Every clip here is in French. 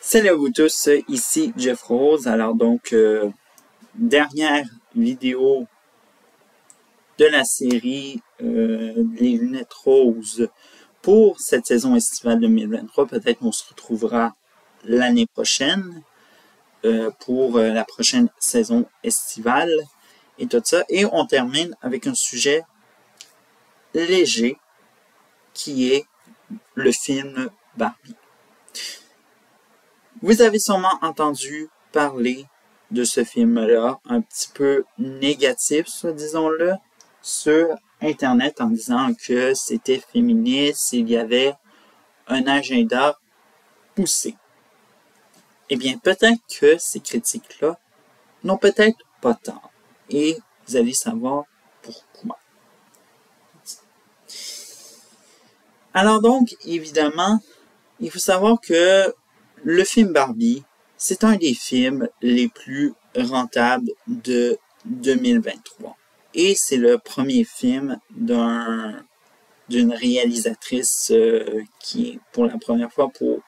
Salut à vous tous, ici Jeff Rose. Alors donc, dernière vidéo de la série Les lunettes roses pour cette saison estivale 2023. Peut-être qu'on se retrouvera l'année prochaine pour la prochaine saison estivale et tout ça. Et on termine avec un sujet léger qui est le film Barbie. Vous avez sûrement entendu parler de ce film-là, un petit peu négatif, disons-le, sur Internet en disant que c'était féministe, il y avait un agenda poussé. Eh bien, peut-être que ces critiques-là n'ont peut-être pas tort. Et vous allez savoir pourquoi. Alors donc, évidemment, il faut savoir que le film Barbie, c'est un des films les plus rentables de 2023. Et c'est le premier film d'une réalisatrice qui est pour la première fois pour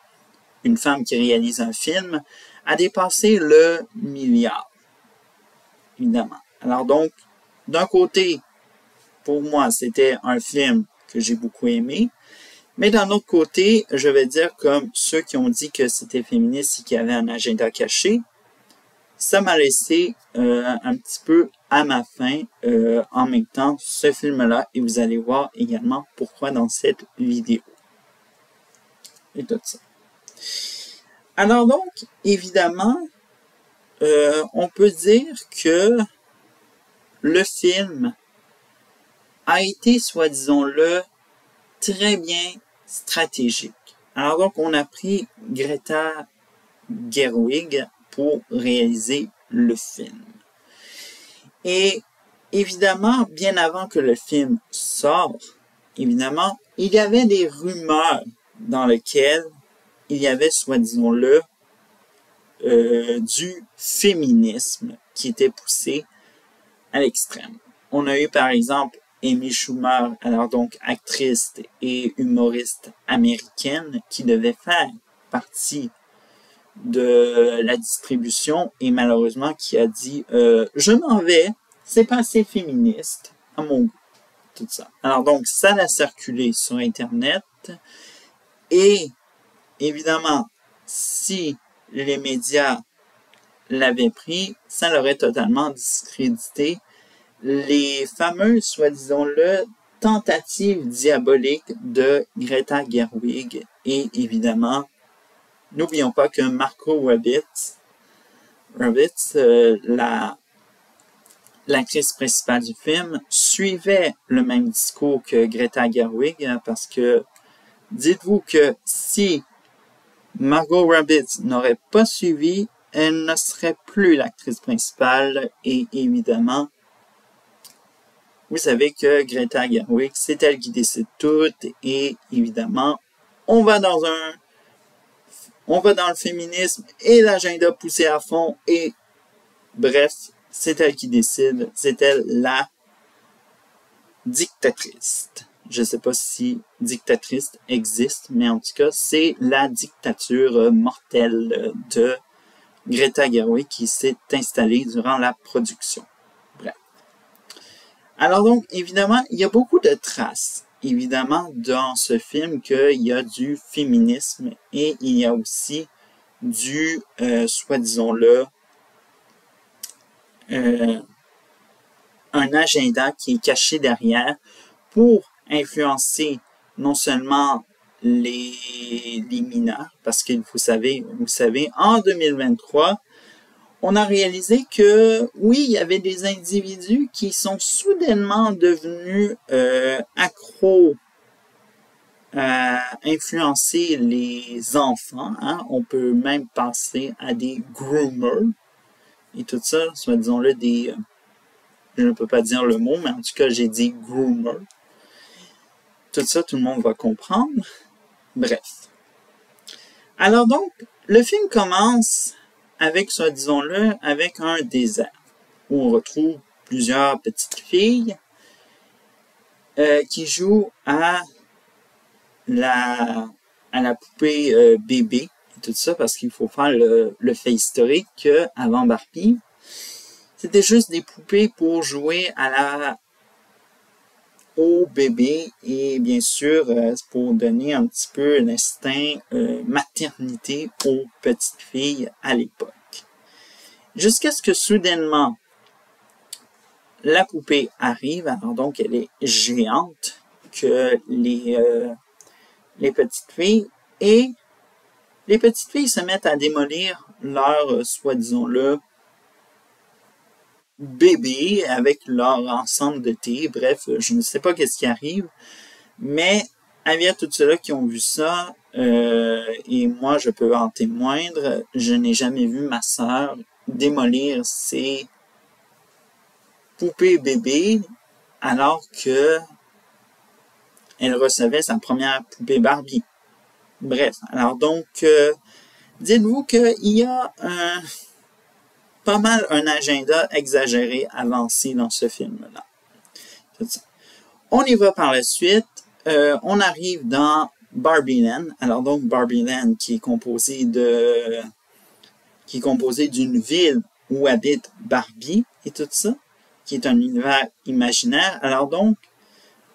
une femme qui réalise un film, a dépassé le milliard. Évidemment. Alors donc, d'un côté, pour moi, c'était un film que j'ai beaucoup aimé. Mais d'un autre côté, je vais dire comme ceux qui ont dit que c'était féministe et qu'il y avait un agenda caché, ça m'a laissé un petit peu à ma faim en même temps ce film-là et vous allez voir également pourquoi dans cette vidéo. Et tout ça. Alors donc, évidemment, on peut dire que le film a été, soi-disant-le, très bien stratégique. Alors donc, on a pris Greta Gerwig pour réaliser le film. Et évidemment, bien avant que le film sorte, évidemment, il y avait des rumeurs dans lesquelles il y avait, soi-disant-le, du féminisme qui était poussé à l'extrême. On a eu par exemple Amy Schumer, alors donc actrice et humoriste américaine qui devait faire partie de la distribution et malheureusement qui a dit je m'en vais, c'est pas assez féministe à mon goût, tout ça. Alors donc ça a circulé sur Internet et évidemment si les médias l'avaient pris, ça l'aurait totalement discrédité les fameuses, soi-disant-le, tentatives diaboliques de Greta Gerwig. Et évidemment, n'oublions pas que Margot Robbie, l'actrice principale du film, suivait le même discours que Greta Gerwig, parce que dites-vous que si Margot Robbie n'aurait pas suivi, elle ne serait plus l'actrice principale et évidemment, vous savez que Greta Gerwig, c'est elle qui décide tout et évidemment, on va dans le féminisme et l'agenda poussé à fond et bref, c'est elle qui décide, c'est elle la dictatrice. Je ne sais pas si dictatrice existe, mais en tout cas, c'est la dictature mortelle de Greta Gerwig qui s'est installée durant la production. Alors donc, évidemment, il y a beaucoup de traces, évidemment, dans ce film qu'il y a du féminisme et il y a aussi du, soi-disant-le, un agenda qui est caché derrière pour influencer non seulement les mineurs, parce que vous savez, en 2023, on a réalisé que, oui, il y avait des individus qui sont soudainement devenus accros à influencer les enfants. Hein? On peut même passer à des groomers et tout ça, soit disons-le des... je ne peux pas dire le mot, mais en tout cas, j'ai dit groomers. Tout ça, tout le monde va comprendre. Bref. Alors donc, le film commence avec, disons-le, avec un désert, où on retrouve plusieurs petites filles qui jouent à la poupée bébé, et tout ça, parce qu'il faut faire le fait historique qu'avant Barbie, c'était juste des poupées pour jouer au bébé et bien sûr pour donner un petit peu l'instinct maternité aux petites filles à l'époque. Jusqu'à ce que soudainement la poupée arrive, alors donc elle est géante que les petites filles et les petites filles se mettent à démolir leur, soi-disant-le, bébé avec leur ensemble de thé. Bref, je ne sais pas qu'est-ce qui arrive, mais il y a tous ceux-là qui ont vu ça, et moi je peux en témoindre, je n'ai jamais vu ma sœur démolir ses poupées bébés alors que elle recevait sa première poupée Barbie. Bref, alors donc, dites-vous qu'il y a pas mal un agenda exagéré avancé dans ce film-là. On y va par la suite. On arrive dans Barbie Land. Alors donc, Barbie Land qui est composé d'une ville où habite Barbie et tout ça, qui est un univers imaginaire. Alors donc,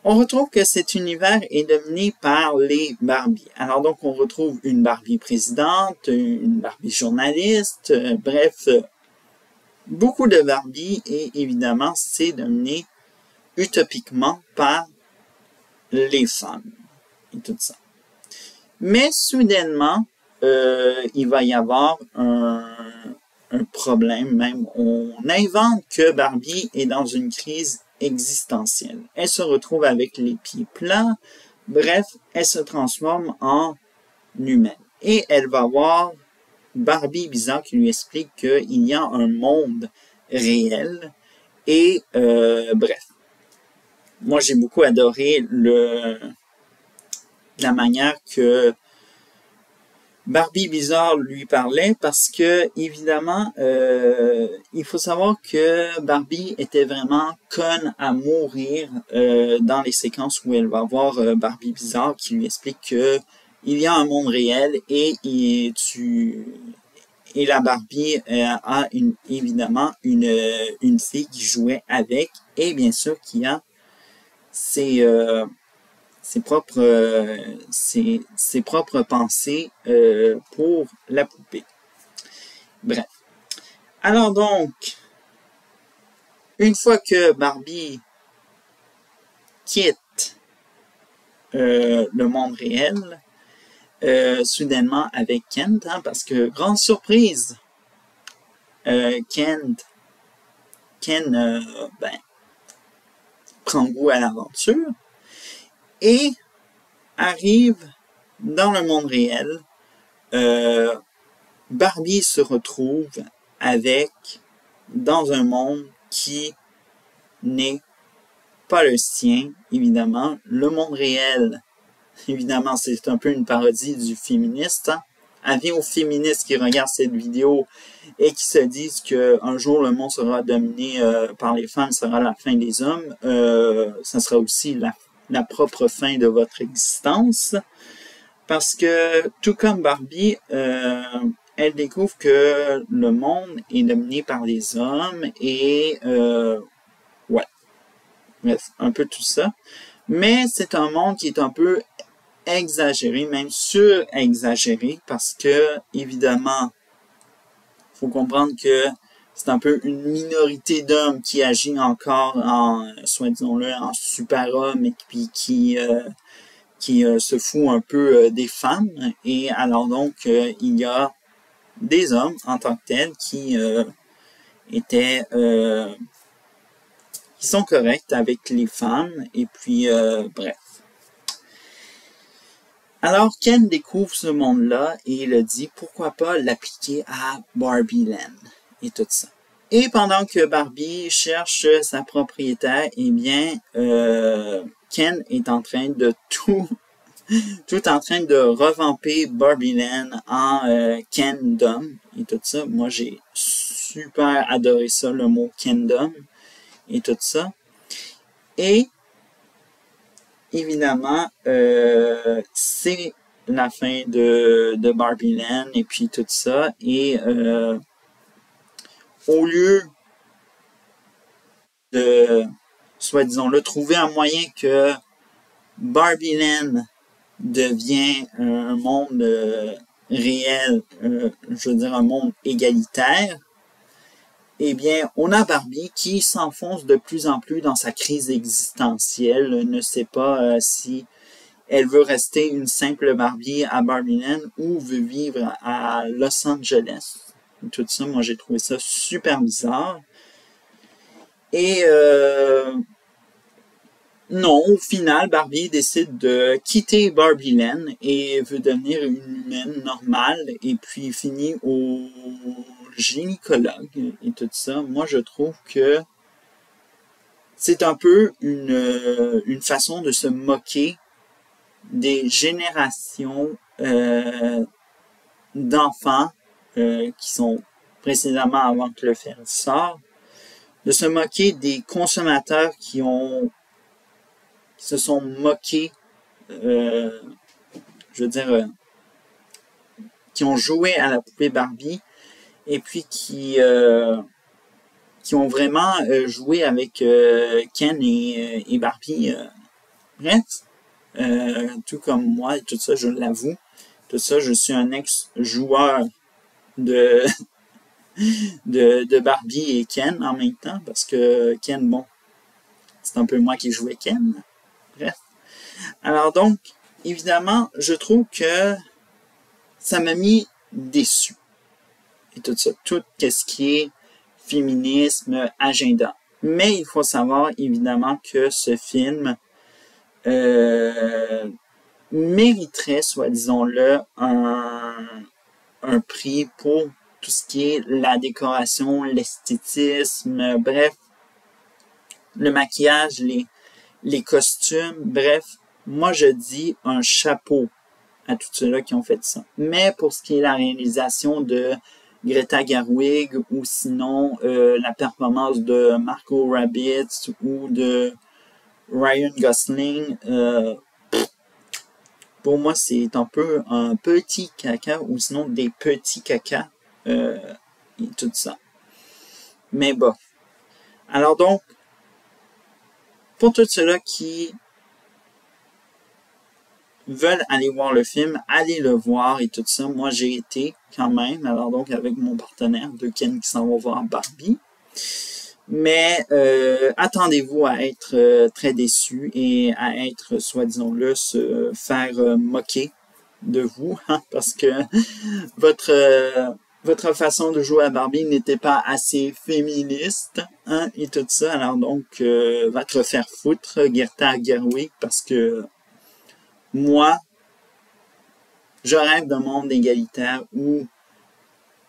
on retrouve que cet univers est dominé par les Barbies. Alors donc, on retrouve une Barbie présidente, une Barbie journaliste, bref, beaucoup de Barbies et évidemment, c'est dominé utopiquement par les femmes et tout ça. Mais soudainement, il va y avoir un problème même. On invente que Barbie est dans une crise existentielle. Elle se retrouve avec les pieds plats. Bref, elle se transforme en humaine. Et elle va voir Barbie bizarre qui lui explique qu'il y a un monde réel. Et bref. Moi, j'ai beaucoup adoré la manière que Barbie bizarre lui parlait parce que, évidemment, il faut savoir que Barbie était vraiment conne à mourir dans les séquences où elle va voir Barbie bizarre qui lui explique que il y a un monde réel et la Barbie a évidemment une fille qui jouait avec et bien sûr qui a ses propres pensées pour la poupée. Bref. Alors donc, une fois que Barbie quitte le monde réel, soudainement avec Kent, hein, parce que, grande surprise, Ken prend goût à l'aventure et arrive dans le monde réel. Barbie se retrouve dans un monde qui n'est pas le sien, évidemment. Le monde réel, évidemment, c'est un peu une parodie du féministe. Hein? Avis aux féministes qui regardent cette vidéo et qui se disent qu'un jour le monde sera dominé par les femmes, sera la fin des hommes, ça sera aussi la propre fin de votre existence. Parce que, tout comme Barbie, elle découvre que le monde est dominé par les hommes et ouais, bref, un peu tout ça. Mais c'est un monde qui est un peu exagéré, même sur-exagéré, parce que, évidemment, faut comprendre que c'est un peu une minorité d'hommes qui agit encore en, disons-le, en super-homme et puis qui se fout un peu des femmes. Et alors donc, il y a des hommes en tant que tels qui qui sont corrects avec les femmes. Et puis, bref. Alors, Ken découvre ce monde-là et il a dit pourquoi pas l'appliquer à Barbie Land et tout ça. Et pendant que Barbie cherche sa propriétaire, eh bien, Ken est en train de tout en train de revamper Barbie Land en Kendom et tout ça. Moi, j'ai super adoré ça, le mot Kendom et tout ça. Et évidemment, c'est la fin de Barbie Land et puis tout ça. Et au lieu de, soi-disant, trouver un moyen que Barbie Land devient un monde réel, je veux dire un monde égalitaire, eh bien, on a Barbie qui s'enfonce de plus en plus dans sa crise existentielle, ne sait pas si elle veut rester une simple Barbie à Barbie Land ou veut vivre à Los Angeles. Tout ça, moi, j'ai trouvé ça super bizarre. Et non, au final, Barbie décide de quitter Barbie Land et veut devenir une humaine normale et puis finit au gynécologue et tout ça. Moi, je trouve que c'est un peu une façon de se moquer des générations d'enfants qui sont précédemment avant que le film sorte, de se moquer des consommateurs qui se sont moqués, je veux dire, qui ont joué à la poupée Barbie et puis qui ont vraiment joué avec Ken et Barbie. Bref, tout comme moi et tout ça, je l'avoue. Tout ça, je suis un ex-joueur de Barbie et Ken en même temps parce que Ken, bon, c'est un peu moi qui jouais Ken. Bref. Alors donc, évidemment, je trouve que ça m'a mis déçu. Et tout ça, tout ce qui est féminisme, agenda. Mais il faut savoir, évidemment, que ce film mériterait, soi-disant-le, un prix pour tout ce qui est la décoration, l'esthétisme, bref, le maquillage, les costumes, bref, moi je dis un chapeau à tous ceux-là qui ont fait ça. Mais pour ce qui est la réalisation de Greta Gerwig ou sinon la performance de Margot Robbie ou de Ryan Gosling, pour moi c'est un peu un petit caca ou sinon des petits cacas et tout ça. Mais bon. Alors donc, pour tous ceux-là qui veulent aller voir le film, allez le voir et tout ça. Moi, j'ai été quand même, alors donc avec mon partenaire de Ken qui s'en va voir Barbie. Mais attendez-vous à être très déçus et à être, soi-disant-le, se faire moquer de vous, hein, parce que votre façon de jouer à Barbie n'était pas assez féministe, hein, et tout ça. Alors donc, va te faire foutre, Greta Gerwig, parce que moi, je rêve d'un monde égalitaire où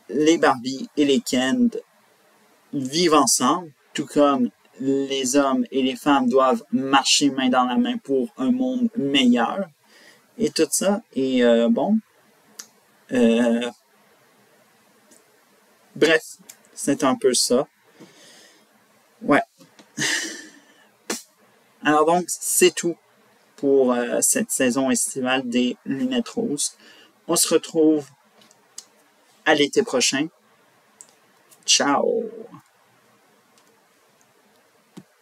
les Barbie et les Ken vivent ensemble, tout comme les hommes et les femmes doivent marcher main dans la main pour un monde meilleur, et tout ça. Et bref, c'est un peu ça. Ouais. Alors donc, c'est tout pour cette saison estivale des Lunettes Roses. On se retrouve à l'été prochain. Ciao!